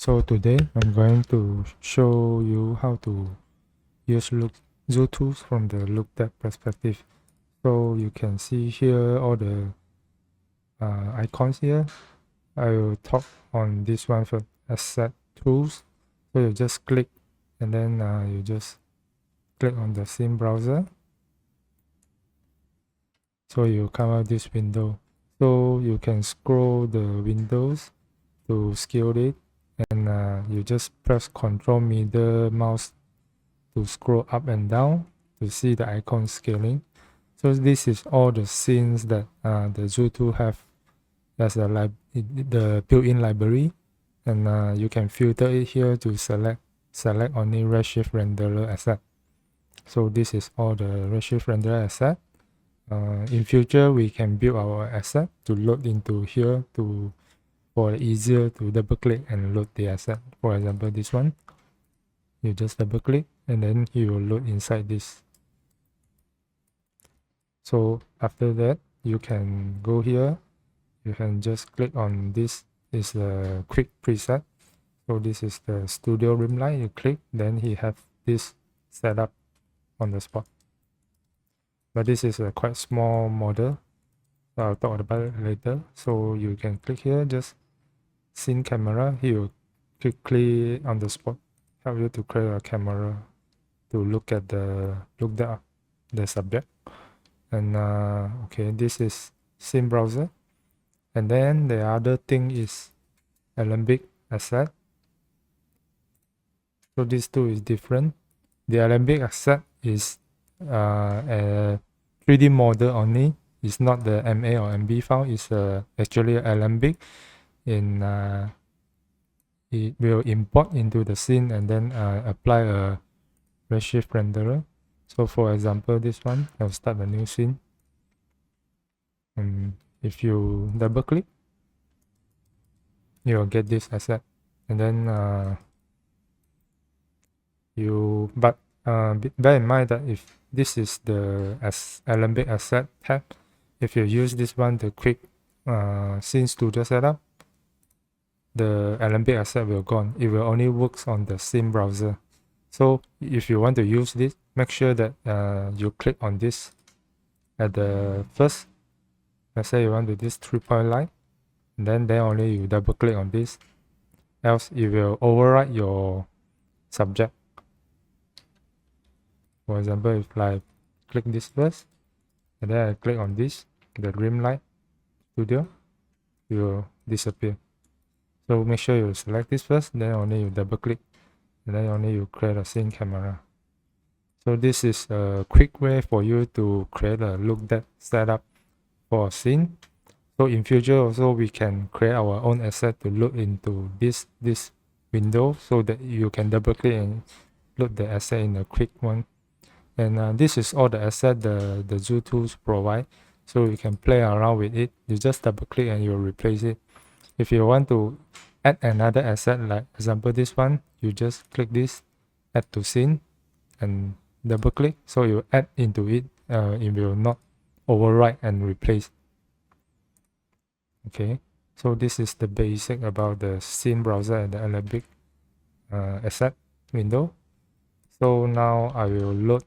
So today I'm going to show you how to use zootools from the Lookdev perspective. So you can see here all the icons here. I will talk on this one for asset tools. So you just click and then you just click on the scene browser. So you come out this window. So you can scroll the windows to scale it, and you just press Ctrl middle mouse to scroll up and down to see the icon scaling. So this is all the scenes that the zootool have as the built-in library, and you can filter it here to select only Redshift renderer asset. So this is all the Redshift renderer asset. In future, we can build our asset to load into here for easier to double click and load the asset. For example, this one, you just double click and then you will load inside this. So after that, you can go here. You can just click on this. Is the quick preset. So this is the studio rim light. You click, then he have this set up on the spot. But this is a quite small model. So I'll talk about it later. So you can click here, just scene camera. He will quickly on the spot help you to create a camera to look at the subject. And okay, this is scene browser. And then the other thing is Alembic asset. So these two is different. The Alembic asset is a 3D model only. It's not the MA or MB file. It's actually Alembic. It will import into the scene and then apply a Redshift renderer. So for example, this one, I'll start a new scene. And if you double click, you'll get this asset. And then bear in mind that if this is the Alembic asset tab, if you use this one, the quick scene studio setup, the Alembic asset will gone. It will only works on the scene browser. So if you want to use this, make sure that you click on this at the first. Let's say you want to do this 3-point line, and then only you double click on this, else it will override your subject. For example, if I click this first, and then I click on this, the rim light studio, it will disappear. So make sure you select this first, then only you double click, and then only you create a scene camera. So this is a quick way for you to create a Lookdev setup for a scene. So in future also we can create our own asset to load into this window so that you can double click and load the asset in a quick one. And this is all the asset the zootools provide. So you can play around with it. You just double click and you'll replace it. If you want to add another asset, like example this one, you just click this, add to scene, and double click. So you add into it. It will not override and replace. Okay, so this is the basic about the scene browser and the Alembic asset window. So now I will load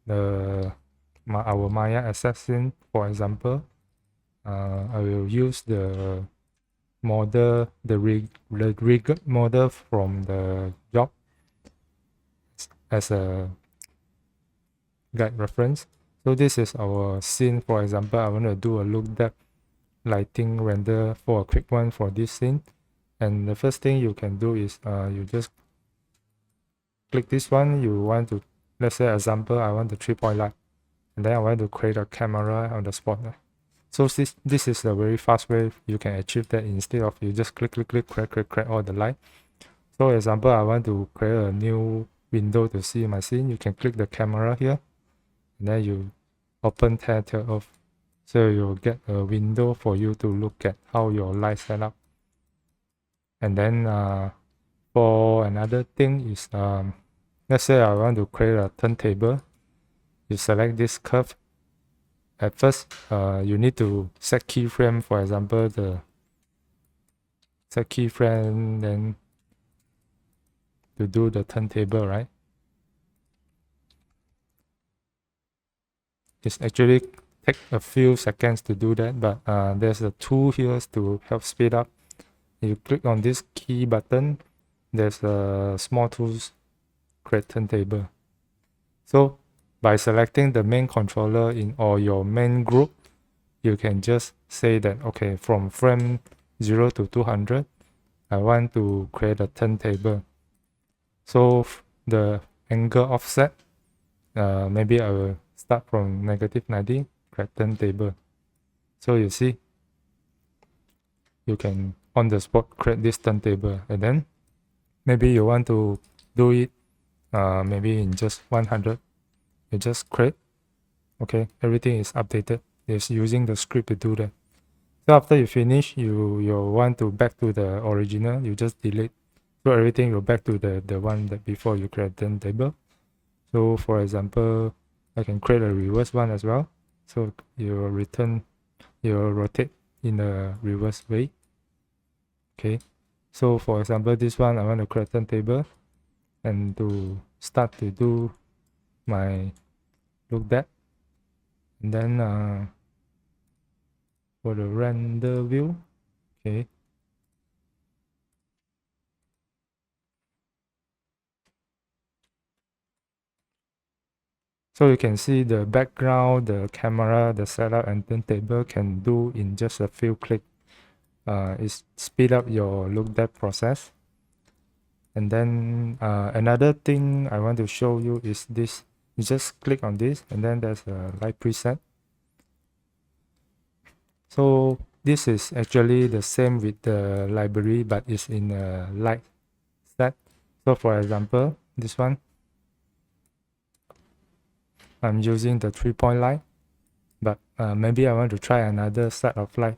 our Maya asset scene. For example, I will use the model, the rig model from the job as a guide reference. So this is our scene. For example, I want to do a Lookdev lighting render for a quick one for this scene. And the first thing you can do is you just click this one. You want to, let's say example, I want the 3-point light, and then I want to create a camera on the spot. So this is a very fast way you can achieve that instead of you just click create all the light. So example, I want to create a new window to see my scene. You can click the camera here, and then you open tail off. So you'll get a window for you to look at how your light set up. And then for another thing is let's say I want to create a turntable. You select this curve. At first you need to set keyframe. For example, the set keyframe, then to do the turntable, right? It's actually take a few seconds to do that, but there's a tool here to help speed up. You click on this key button, there's a small tools create turntable. So by selecting the main controller in or your main group, you can just say that, okay, from frame 0 to 200, I want to create a turntable. So the angle offset, maybe I will start from -90, create turntable. So you see, you can on the spot create this turntable, and then maybe you want to do it maybe in just 100. You just create. Okay, everything is updated. It's using the script to do that. So after you finish, you want to back to the original, you just delete. So everything will back to the one that before you create turntable. So for example, I can create a reverse one as well. So you rotate in a reverse way. Okay. So for example, this one I want to create turntable, and to start to do my Lookdev, and then for the render view, okay. So you can see the background, the camera, the setup, and turntable can do in just a few clicks. It speed up your Lookdev process. And then another thing I want to show you is this. You just click on this, and then there's a light preset. So this is actually the same with the library, but it's in a light set. So for example, this one, I'm using the 3-point light, but maybe I want to try another set of light.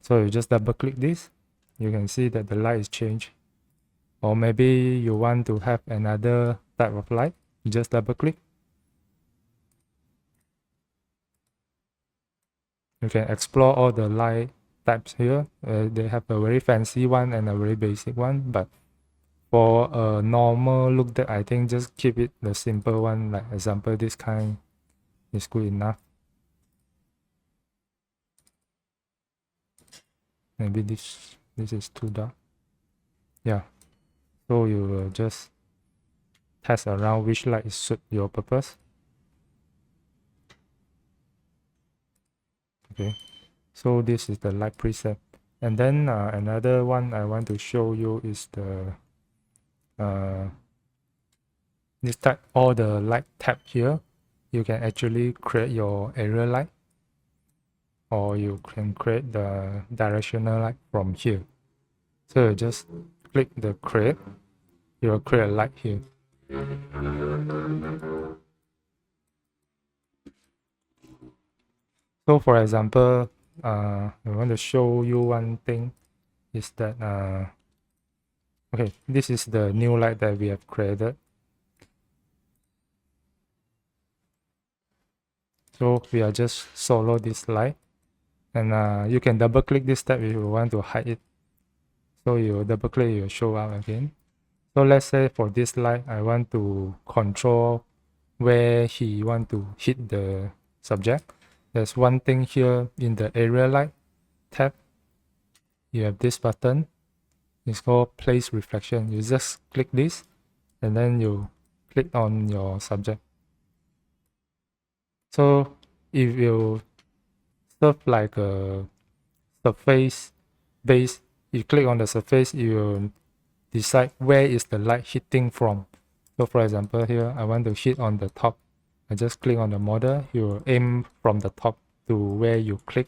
So you just double click this, you can see that the light is changed. Or maybe you want to have another type of light, you just double click. You can explore all the light types here. They have a very fancy one and a very basic one, but for a normal look that I think just keep it the simple one, like example this kind is good enough. Maybe this is too dark. Yeah. So you will just test around which light suit your purpose. Okay. So this is the light preset. And then another one I want to show you is the this type, all the light tab here. You can actually create your area light, or you can create the directional light from here. So you just click the create, you will create a light here. So for example, I want to show you one thing is that okay, this is the new light that we have created. So we are just solo this light, and you can double click this tab if you want to hide it. So you double click, it will show up again. So let's say for this light, I want to control where he want to hit the subject. There's one thing here in the area light tab. You have this button. It's called place reflection. You just click this, and then you click on your subject. So if you serve like a surface base, you click on the surface, you decide where is the light hitting from. So for example here, I want to hit on the top. I just click on the model, you aim from the top to where you click.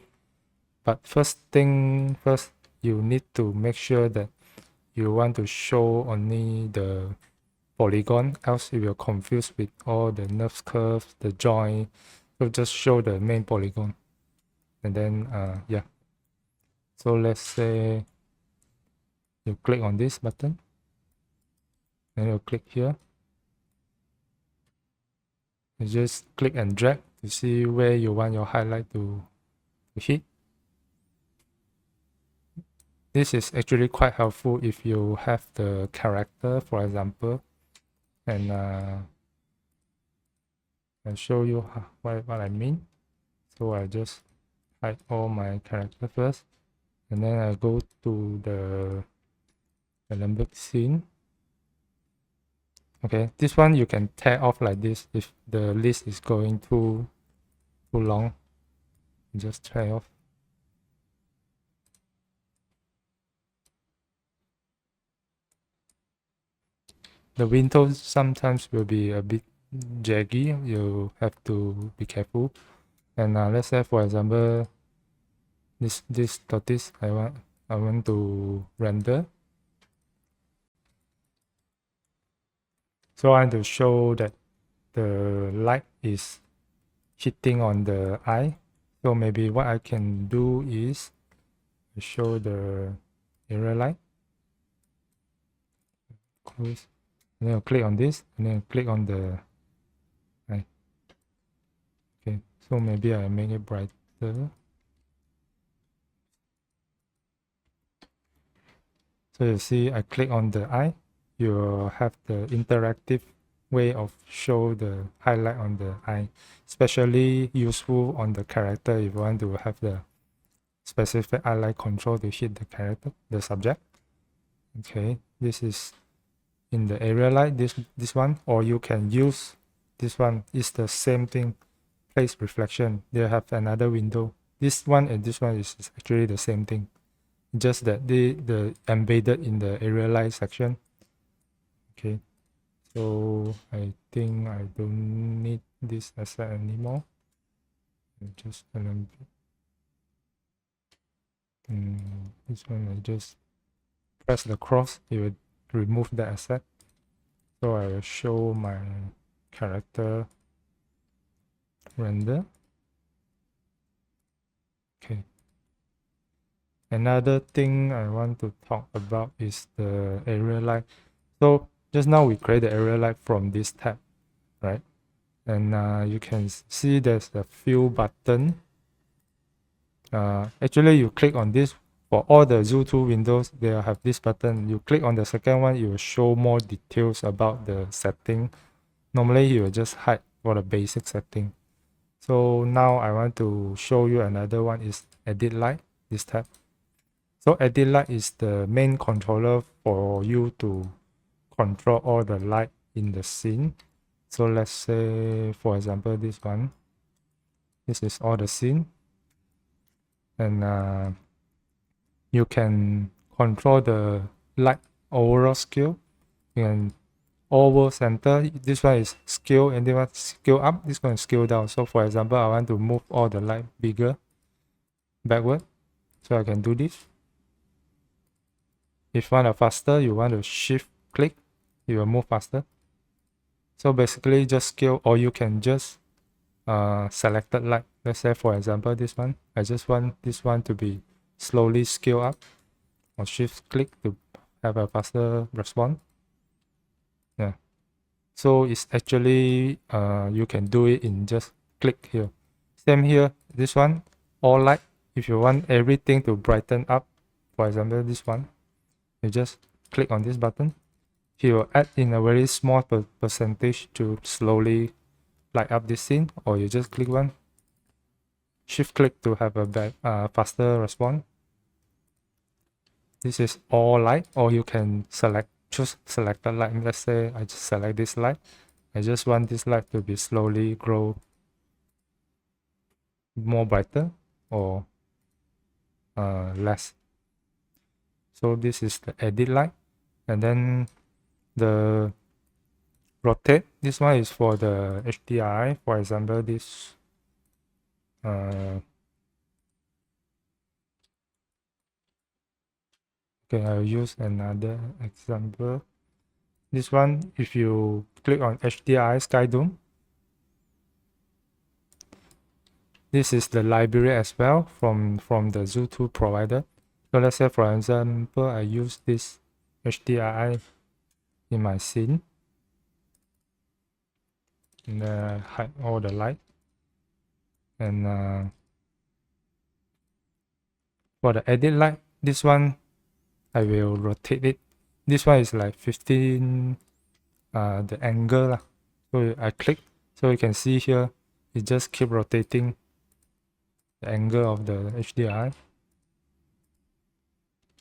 But first thing first, you need to make sure that you want to show only the polygon, else you will confuse with all the nerve curves, the joint. So just show the main polygon. And then yeah. So let's say you click on this button, and you click here. You just click and drag to see where you want your highlight to hit. This is actually quite helpful if you have the character, for example, and I'll show you what I mean. So I just hide all my character first, and then I go to the Olympic scene. Okay, this one you can tear off like this if the list is going too long. Just tear off. The windows sometimes will be a bit jaggy. You have to be careful. And let's say, for example, this tortoise I want to render. So I want to show that the light is hitting on the eye. So maybe what I can do is show the area light. Close. And then I'll click on this, and then click on the eye. Okay, so maybe I make it brighter. So you see, I click on the eye. You have the interactive way of show the highlight on the eye, especially useful on the character if you want to have the specific highlight control to hit the character, the subject. Okay, this is in the area light, this one, or you can use this one. It's the same thing, place reflection. They have another window. This one and this one is actually the same thing, just that the embedded in the area light section. Okay, so I think I don't need this asset anymore. Just this one I just press the cross, it will remove the asset. So I will show my character render. Okay. Another thing I want to talk about is the area light. So just now we create the area light from this tab, right? And you can see there's a few button. Actually, you click on this for all the zootools windows. They have this button. You click on the second one, it will show more details about the setting. Normally, you will just hide for the basic setting. So now I want to show you another one is edit light, this tab. So edit light is the main controller for you to control all the light in the scene. So let's say, for example, this one. This is all the scene. And you can control the light overall scale. You can over center. This one is scale, and this one scale up. This one is scale down. So for example, I want to move all the light bigger backward. So I can do this. If you want a faster, you want to shift click, you will move faster. So basically just scale, or you can just selected light. Let's say for example this one. I just want this one to be slowly scale up, or shift click to have a faster response. Yeah. So it's actually you can do it in just click here. Same here, this one, all light. If you want everything to brighten up, for example this one, you just click on this button. He will add in a very small percentage to slowly light up this scene, or you just click one, shift click to have a faster response. This is all light, or you can choose selected light. Let's say I just select this light. I just want this light to be slowly grow more brighter or less. So this is the edit light. And then the rotate, this one is for the HDRI. For example, this okay, I'll use another example. This one, if you click on HDRI Sky Dome, this is the library as well from the zootools provider. So let's say for example, I use this HDRI in my scene, and hide all the light. And for the edit light, this one I will rotate it. This one is like 15 the angle lah. So I click, so you can see here it just keep rotating the angle of the HDRI.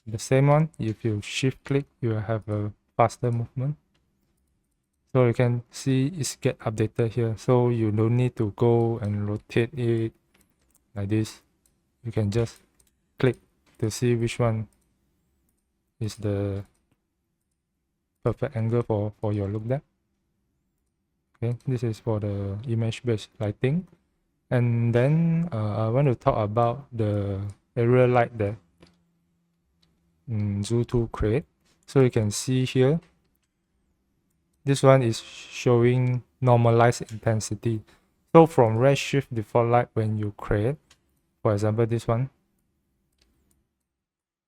The same one, if you shift click, you will have a faster movement. So you can see it's get updated here. So you don't need to go and rotate it like this. You can just click to see which one is the perfect angle for your Lookdev. Okay, this is for the image-based lighting. And then I want to talk about the area light that Zootools create. So you can see here, this one is showing normalized intensity. So from redshift default light, when you create, for example, this one,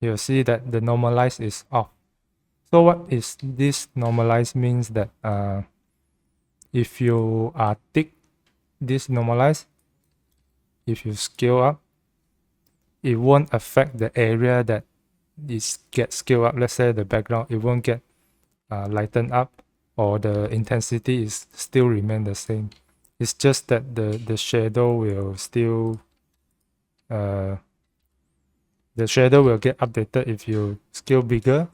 you'll see that the normalize is off. So what is this normalize means that if you tick this normalize, if you scale up, it won't affect the area that is get scaled up. Let's say the background, it won't get lightened up, or the intensity is still remain the same. It's just that the shadow will still the shadow will get updated. If you scale bigger,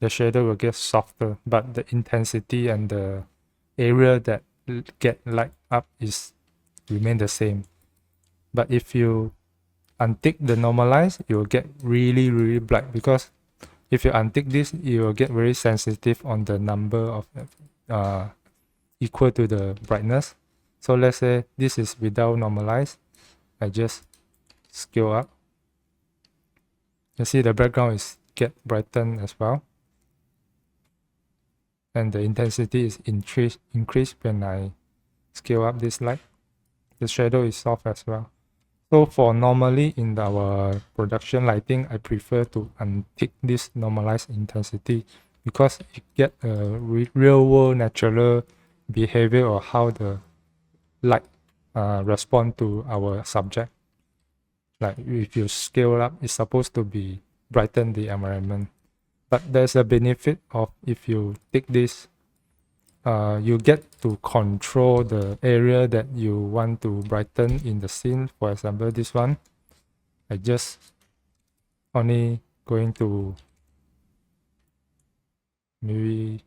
the shadow will get softer, but the intensity and the area that get light up is remain the same. But if you untick the normalize, you will get really bright, because if you untick this, you will get very sensitive on the number of equal to the brightness. So let's say this is without normalize. I just scale up. You see the background is get brightened as well, and the intensity is increased when I scale up this light. The shadow is soft as well. So for normally in our production lighting, I prefer to untick this normalized intensity, because you get a real world natural behavior or how the light respond to our subject. Like if you scale up, it's supposed to be brighten the environment. But there's a benefit of if you take this, you get to control the area that you want to brighten in the scene. For example, this one, I just only going to maybe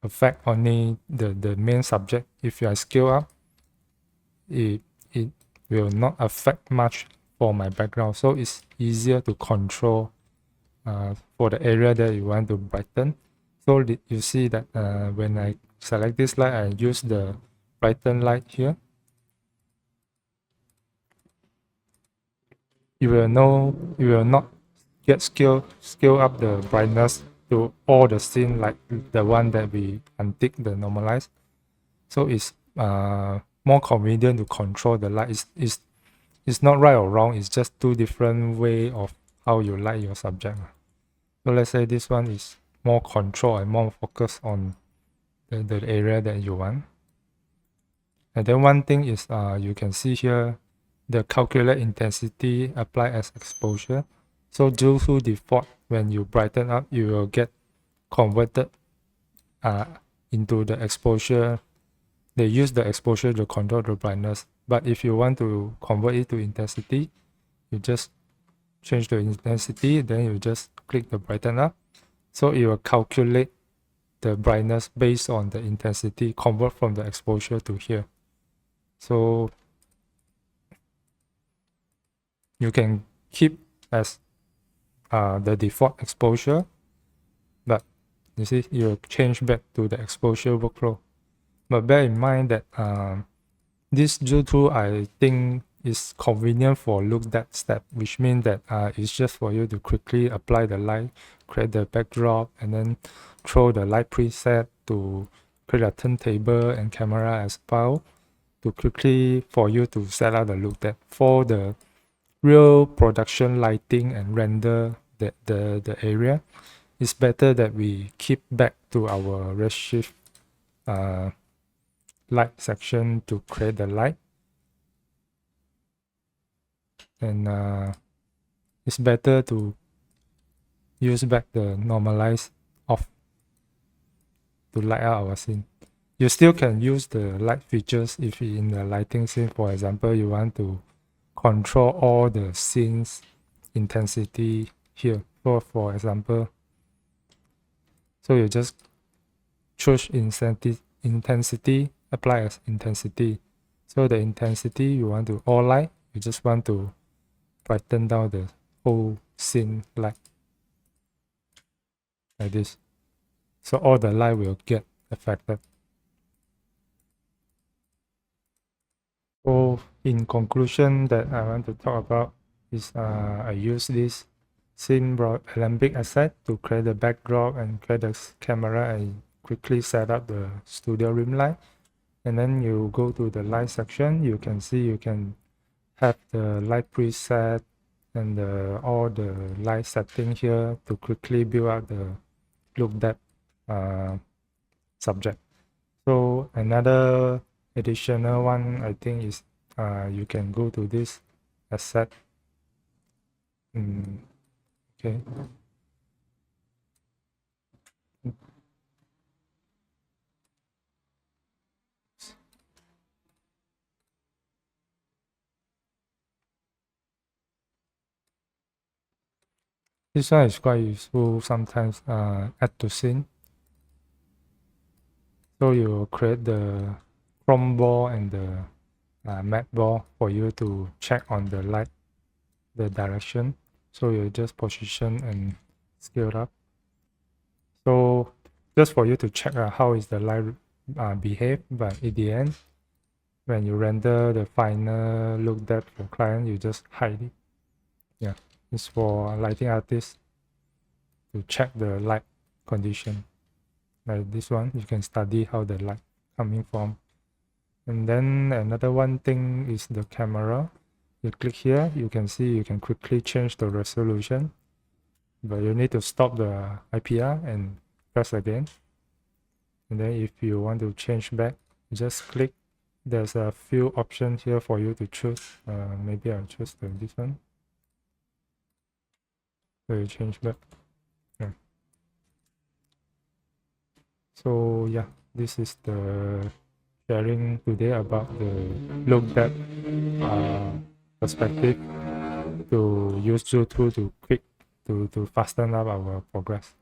affect only the main subject. If I scale up, it will not affect much for my background. So it's easier to control for the area that you want to brighten. So you see that when I select this light, I use the brighten light here. You will not get scale up the brightness to all the scene like the one that we untick the normalize. So it's more convenient to control the light. It's not right or wrong, it's just two different way of how you light your subject. So let's say this one is more control and more focus on the area that you want. And then one thing is you can see here the calculate intensity apply as exposure. So due to default, when you brighten up, you will get converted into the exposure. They use the exposure to control the brightness. But if you want to convert it to intensity, you just change the intensity, then you just click the brighten up. So it will calculate the brightness based on the intensity, convert from the exposure to here. So you can keep as the default exposure, but you see you change back to the exposure workflow. But bear in mind that this zootools I think is convenient for Lookdev step, which means that it's just for you to quickly apply the light, create the backdrop, and then throw the light preset to create a turntable and camera as well to quickly for you to set up the Lookdev. For the real production lighting and render the area, it's better that we keep back to our redshift light section to create the light. And it's better to use back the normalize off to light up our scene. You still can use the light features if in the lighting scene, for example, you want to control all the scenes intensity here. For example, so you just choose intensity, apply as intensity. So the intensity you want to all light, you just want to brighten down the whole scene light like this. So all the light will get affected. So in conclusion that I want to talk about is I use this scene Alembic asset to create the backdrop and create the camera and quickly set up the studio rim light. And then you go to the light section, you can see you can have the light preset and all the light setting here to quickly build up the Lookdev subject. So another additional one I think is you can go to this asset. Okay. This one is quite useful sometimes add to scene. So you create the chrome ball and the matte ball for you to check on the light, the direction. So you just position and scale up. So just for you to check how is the light behave, but in the end, when you render the final look depth for client, you just hide it. Yeah, it's for lighting artists to check the light condition. Like this one, you can study how the light coming from. And then another one thing is the camera. You click here, you can see you can quickly change the resolution, but you need to stop the IPR and press again. And then if you want to change back, just click. There's a few options here for you to choose. Maybe I'll choose this one. So you change back. Yeah. So yeah, this is the sharing today about the Lookdev perspective to use zootools to fasten up our progress.